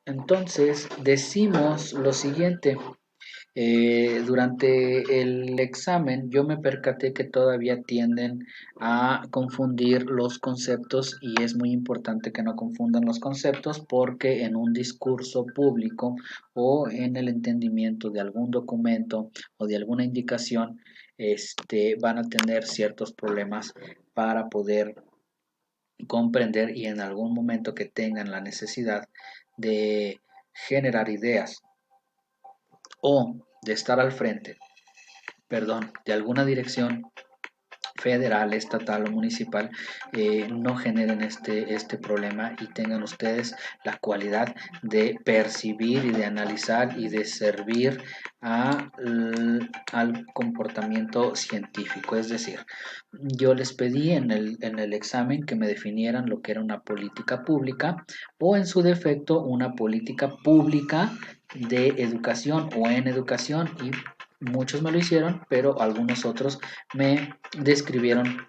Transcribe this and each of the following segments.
Entonces, decimos lo siguiente. Durante el examen yo me percaté que todavía tienden a confundir los conceptos y es muy importante que no confundan los conceptos porque en un discurso público o en el entendimiento de algún documento o de alguna indicación van a tener ciertos problemas para poder comprender y en algún momento que tengan la necesidad de generar ideas o de estar al frente, perdón, de alguna dirección federal, estatal o municipal, no generen este problema y tengan ustedes la cualidad de percibir y de analizar y de servir al comportamiento científico. Es decir, yo les pedí en el examen que me definieran lo que era una política pública o en su defecto una política pública de educación o en educación y muchos me lo hicieron, pero algunos otros me describieron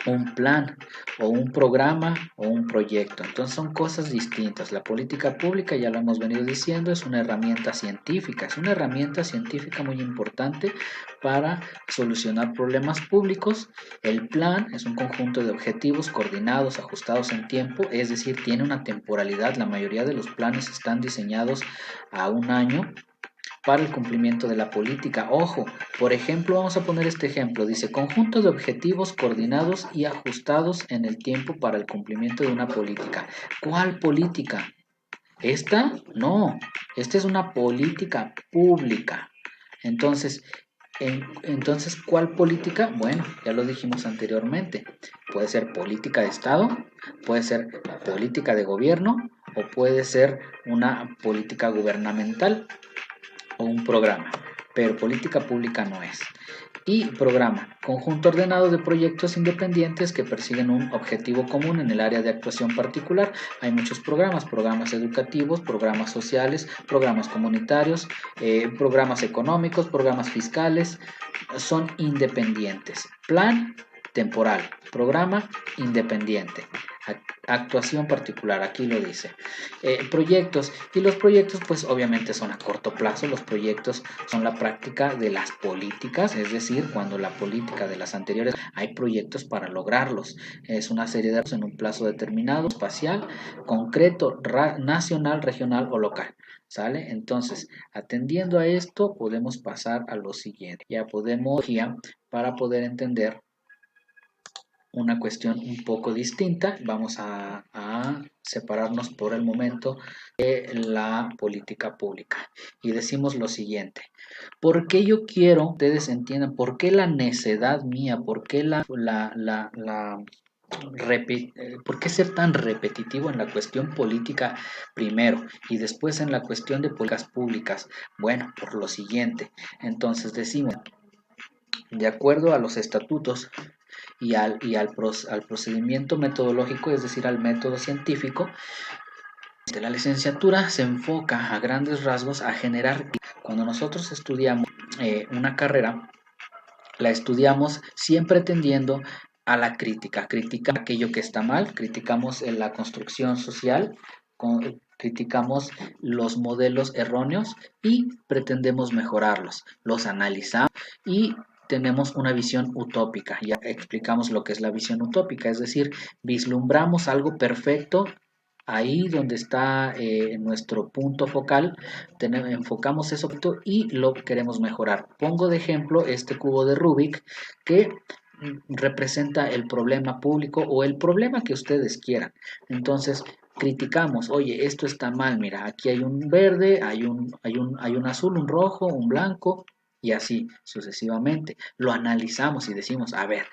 un plan o un programa o un proyecto. Entonces son cosas distintas. La política pública, ya lo hemos venido diciendo, es una herramienta científica. Es una herramienta científica muy importante para solucionar problemas públicos. El plan es un conjunto de objetivos coordinados, ajustados en tiempo, es decir, tiene una temporalidad. La mayoría de los planes están diseñados a un año para el cumplimiento de la política. Ojo, por ejemplo, vamos a poner este ejemplo. Dice, conjunto de objetivos coordinados y ajustados en el tiempo para el cumplimiento de una política. ¿Cuál política? ¿Esta? No, esta es una política pública. Entonces, entonces, ¿cuál política? Bueno, ya lo dijimos anteriormente. Puede ser política de Estado, puede ser política de gobierno o puede ser una política gubernamental o un programa, pero política pública no es. Y programa, conjunto ordenado de proyectos independientes que persiguen un objetivo común en el área de actuación particular. Hay muchos programas, programas educativos, programas sociales, programas comunitarios, programas económicos, programas fiscales, son independientes. Plan temporal, programa independiente. Actuación particular, aquí lo dice. Proyectos, y los proyectos pues obviamente son a corto plazo, los proyectos son la práctica de las políticas, es decir, cuando la política de las anteriores hay proyectos para lograrlos, es una serie de datos en un plazo determinado, espacial, concreto, nacional, regional o local. ¿Sale? Entonces, atendiendo a esto, podemos pasar a lo siguiente. Ya podemos, para poder entender una cuestión un poco distinta. Vamos a separarnos por el momento de la política pública. Y decimos lo siguiente. ¿Por qué yo quiero, ustedes entiendan, por qué la necedad mía, por qué ¿por qué ser tan repetitivo en la cuestión política primero y después en la cuestión de políticas públicas? Bueno, por lo siguiente. Entonces decimos, de acuerdo a los estatutos al procedimiento metodológico, es decir, al método científico, la licenciatura se enfoca a grandes rasgos a generar. Cuando nosotros estudiamos una carrera, la estudiamos siempre tendiendo a la crítica, criticar aquello que está mal, criticamos en la construcción social, criticamos los modelos erróneos y pretendemos mejorarlos, los analizamos y tenemos una visión utópica. Ya explicamos lo que es la visión utópica, es decir, vislumbramos algo perfecto ahí donde está nuestro punto focal, enfocamos eso y lo queremos mejorar. Pongo de ejemplo este cubo de Rubik que representa el problema público o el problema que ustedes quieran. Entonces, criticamos, oye, esto está mal, mira, aquí hay un verde, hay un azul, un rojo, un blanco, y así sucesivamente. Lo analizamos y decimos, a ver,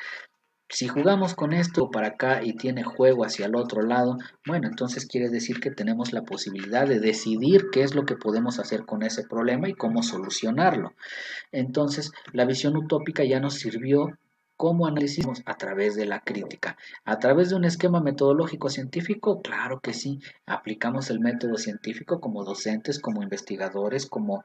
si jugamos con esto para acá y tiene juego hacia el otro lado, bueno, entonces quiere decir que tenemos la posibilidad de decidir qué es lo que podemos hacer con ese problema y cómo solucionarlo. Entonces, la visión utópica ya nos sirvió como análisis a través de la crítica. A través de un esquema metodológico científico, claro que sí, aplicamos el método científico como docentes, como investigadores, como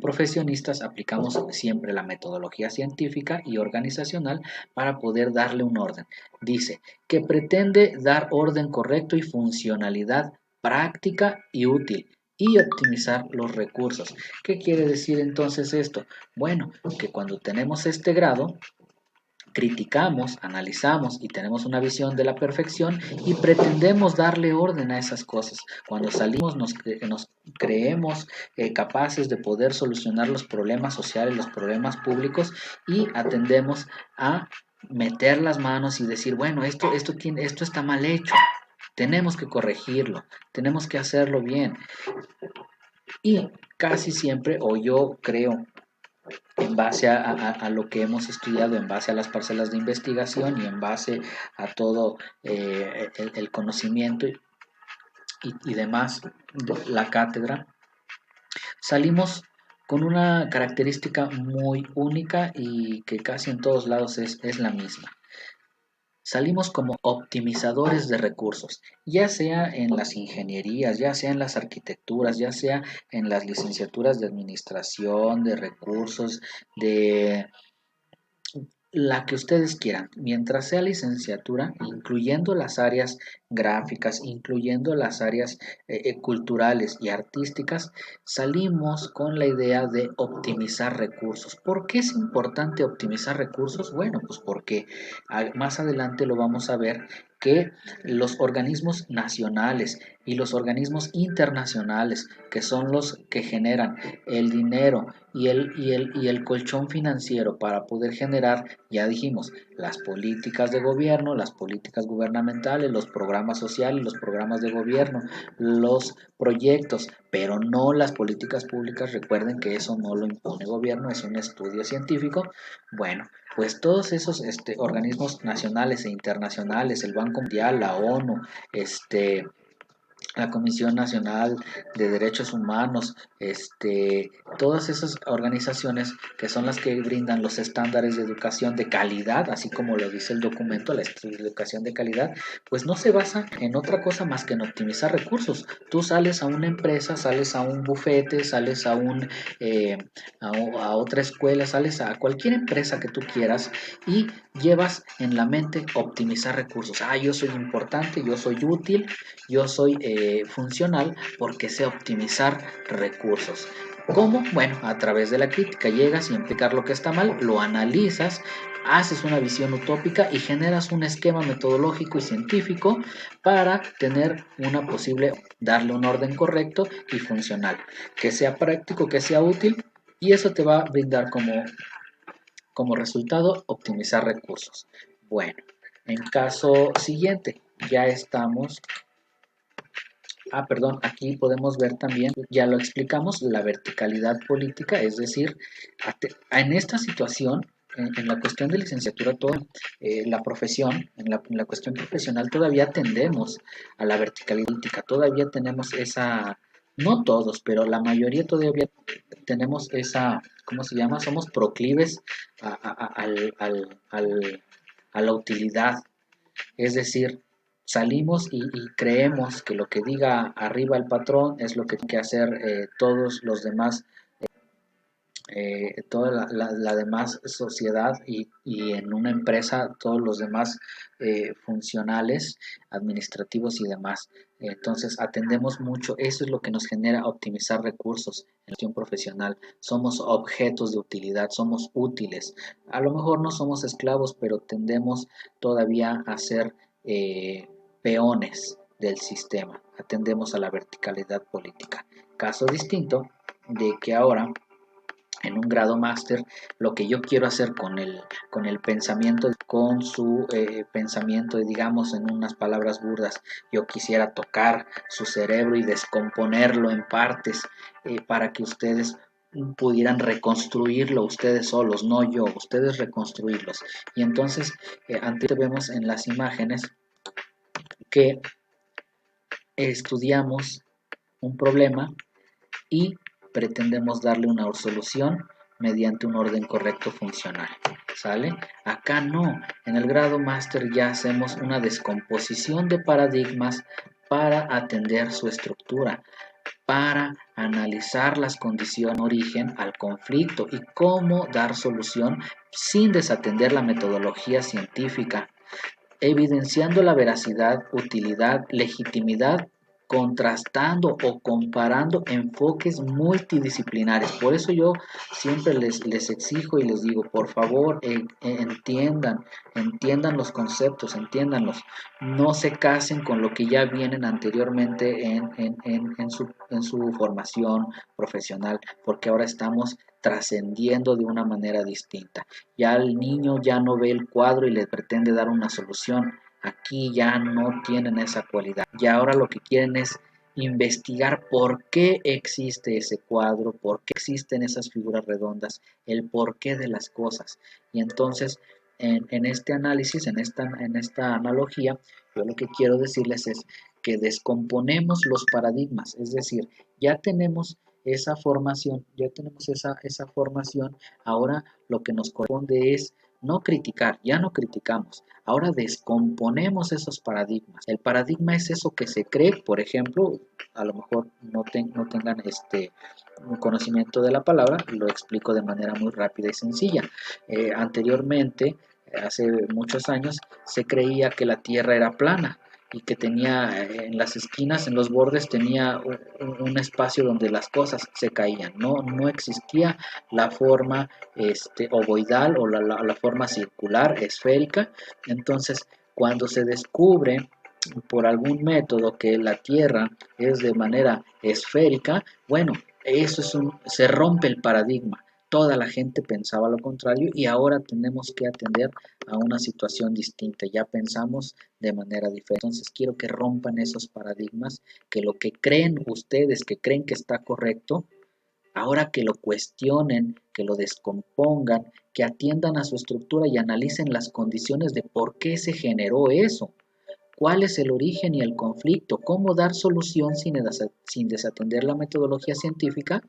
profesionistas aplicamos siempre la metodología científica y organizacional para poder darle un orden. Dice que pretende dar orden correcto y funcionalidad práctica y útil, y optimizar los recursos. ¿Qué quiere decir entonces esto? Bueno, que cuando tenemos este grado, criticamos, analizamos y tenemos una visión de la perfección y pretendemos darle orden a esas cosas. Cuando salimos nos creemos capaces de poder solucionar los problemas sociales, los problemas públicos, y atendemos a meter las manos y decir, bueno, esto está mal hecho, tenemos que corregirlo, tenemos que hacerlo bien. Y casi siempre, o yo creo, en base a lo que hemos estudiado, en base a las parcelas de investigación y en base a todo el conocimiento y demás de la cátedra, salimos con una característica muy única y que casi en todos lados es la misma. Salimos como optimizadores de recursos, ya sea en las ingenierías, ya sea en las arquitecturas, ya sea en las licenciaturas de administración, de recursos, de la que ustedes quieran, mientras sea licenciatura, incluyendo las áreas gráficas, incluyendo las áreas culturales y artísticas, salimos con la idea de optimizar recursos. ¿Por qué es importante optimizar recursos? Bueno, pues porque más adelante lo vamos a ver, que los organismos nacionales y los organismos internacionales, que son los que generan el dinero y el colchón financiero para poder generar, ya dijimos, las políticas de gobierno, las políticas gubernamentales, los programas sociales, los programas de gobierno, los proyectos, pero no las políticas públicas. Recuerden que eso no lo impone el gobierno, es un estudio científico. Bueno, pues todos esos organismos nacionales e internacionales, el Banco Mundial, la ONU, la Comisión Nacional de Derechos Humanos, todas esas organizaciones que son las que brindan los estándares de educación de calidad, así como lo dice el documento, la educación de calidad, pues no se basa en otra cosa más que en optimizar recursos. Tú sales a una empresa, sales a un bufete, sales a otra escuela, sales a cualquier empresa que tú quieras y llevas en la mente optimizar recursos. Yo soy importante, yo soy útil, yo soy funcional porque sé optimizar recursos. ¿Cómo? Bueno, a través de la crítica llegas y implicar lo que está mal, lo analizas, haces una visión utópica y generas un esquema metodológico y científico para tener una posible, darle un orden correcto y funcional, que sea práctico, que sea útil, y eso te va a brindar como resultado optimizar recursos. Bueno, en caso siguiente, ya estamos. Perdón, aquí podemos ver también, ya lo explicamos, la verticalidad política, es decir, en esta situación, en la cuestión de licenciatura, toda la profesión, en la cuestión profesional todavía tendemos a la verticalidad política, todavía tenemos esa, no todos, pero la mayoría todavía tenemos esa, ¿cómo se llama? Somos proclives a la utilidad, es decir, salimos y creemos que lo que diga arriba el patrón es lo que tienen que hacer todos los demás, toda la demás sociedad y en una empresa todos los demás funcionales, administrativos y demás. Entonces atendemos mucho, eso es lo que nos genera optimizar recursos en gestión profesional. Somos objetos de utilidad, somos útiles. A lo mejor no somos esclavos, pero tendemos todavía a ser peones del sistema. Atendemos a la verticalidad política. Caso distinto de que ahora en un grado máster, lo que yo quiero hacer con el pensamiento, con su pensamiento, digamos en unas palabras burdas, yo quisiera tocar su cerebro y descomponerlo en partes para que ustedes pudieran reconstruirlo ustedes solos, no yo, ustedes reconstruirlos. Y entonces, antes vemos en las imágenes que estudiamos un problema y pretendemos darle una solución mediante un orden correcto funcional. ¿Sale? Acá no. En el grado máster ya hacemos una descomposición de paradigmas para atender su estructura, para analizar las condiciones de origen al conflicto y cómo dar solución sin desatender la metodología científica, evidenciando la veracidad, utilidad, legitimidad contrastando o comparando enfoques multidisciplinares. Por eso yo siempre les exijo y les digo, por favor, entiendan los conceptos, entiéndanlos. No se casen con lo que ya vienen anteriormente en su formación profesional, porque ahora estamos trascendiendo de una manera distinta. Ya el niño ya no ve el cuadro y le pretende dar una solución. Aquí ya no tienen esa cualidad. Y ahora lo que quieren es investigar por qué existe ese cuadro, por qué existen esas figuras redondas, el porqué de las cosas. Y entonces, en este análisis, en esta analogía, yo lo que quiero decirles es que descomponemos los paradigmas, es decir, ya tenemos esa formación, esa formación, ahora lo que nos corresponde es no criticar, ya no criticamos, ahora descomponemos esos paradigmas. El paradigma es eso que se cree, por ejemplo, a lo mejor no tengan un conocimiento de la palabra, lo explico de manera muy rápida y sencilla. Anteriormente, hace muchos años, se creía que la Tierra era plana y que tenía en las esquinas, en los bordes, tenía un espacio donde las cosas se caían. No existía la forma ovoidal o la forma circular, esférica. Entonces, cuando se descubre por algún método que la Tierra es de manera esférica, bueno, se rompe el paradigma. Toda la gente pensaba lo contrario y ahora tenemos que atender a una situación distinta. Ya pensamos de manera diferente. Entonces quiero que rompan esos paradigmas, que lo que creen ustedes, que creen que está correcto, ahora que lo cuestionen, que lo descompongan, que atiendan a su estructura y analicen las condiciones de por qué se generó eso. ¿Cuál es el origen y el conflicto? ¿Cómo dar solución sin desatender la metodología científica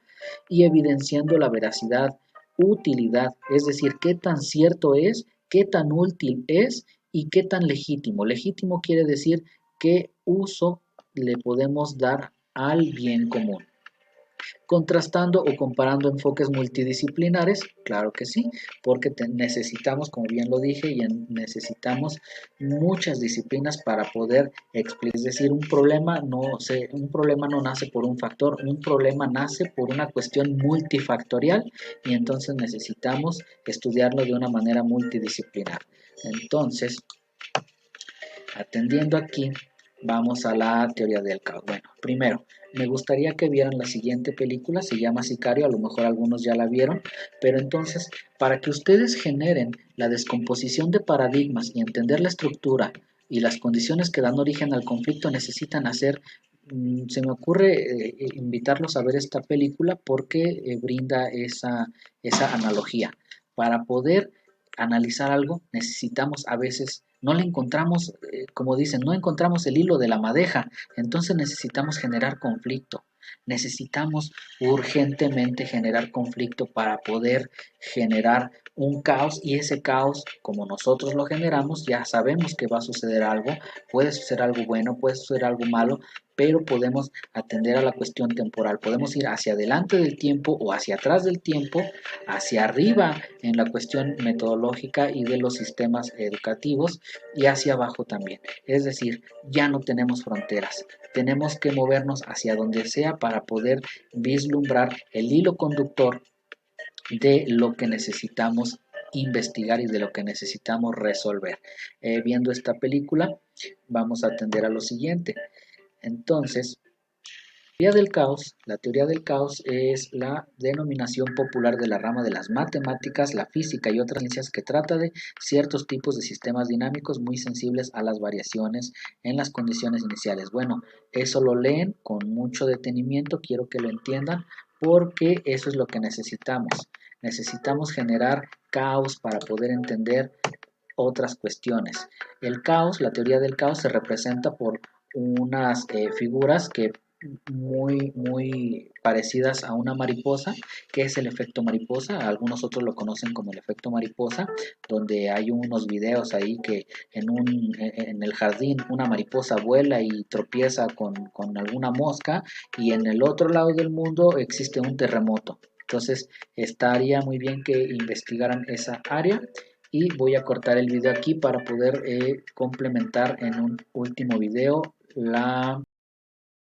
y evidenciando la veracidad, utilidad? Es decir, qué tan cierto es, qué tan útil es y qué tan legítimo. Legítimo quiere decir qué uso le podemos dar al bien común. Contrastando o comparando enfoques multidisciplinares, claro que sí, porque necesitamos, como bien lo dije, necesitamos muchas disciplinas para poder explicar. Es decir, un problema no nace por un factor, un problema nace por una cuestión multifactorial y entonces necesitamos estudiarlo de una manera multidisciplinar. Entonces, atendiendo aquí, vamos a la teoría del caos. Bueno, primero, me gustaría que vieran la siguiente película, se llama Sicario, a lo mejor algunos ya la vieron, pero entonces, para que ustedes generen la descomposición de paradigmas y entender la estructura y las condiciones que dan origen al conflicto, necesitan se me ocurre invitarlos a ver esta película porque brinda esa analogía. Para poder analizar algo, necesitamos a veces, no le encontramos, como dicen, no encontramos el hilo de la madeja, entonces necesitamos generar conflicto. Necesitamos urgentemente generar conflicto para poder generar un caos y ese caos, como nosotros lo generamos, ya sabemos que va a suceder algo, puede suceder algo bueno, puede suceder algo malo, pero podemos atender a la cuestión temporal, podemos ir hacia adelante del tiempo o hacia atrás del tiempo, hacia arriba en la cuestión metodológica y de los sistemas educativos y hacia abajo también. Es decir, ya no tenemos fronteras, tenemos que movernos hacia donde sea para poder vislumbrar el hilo conductor de lo que necesitamos investigar y de lo que necesitamos resolver. Viendo esta película, vamos a atender a lo siguiente. Entonces, la teoría del caos es la denominación popular de la rama de las matemáticas, la física y otras ciencias que trata de ciertos tipos de sistemas dinámicos muy sensibles a las variaciones en las condiciones iniciales. Bueno, eso lo leen con mucho detenimiento, quiero que lo entiendan porque eso es lo que necesitamos. Necesitamos generar caos para poder entender otras cuestiones. El caos, la teoría del caos se representa por unas figuras que muy parecidas a una mariposa, que es el efecto mariposa. Algunos otros lo conocen como el efecto mariposa, donde hay unos videos ahí que en el jardín una mariposa vuela y tropieza con alguna mosca y en el otro lado del mundo existe un terremoto. Entonces estaría muy bien que investigaran esa área y voy a cortar el video aquí para poder complementar en un último video la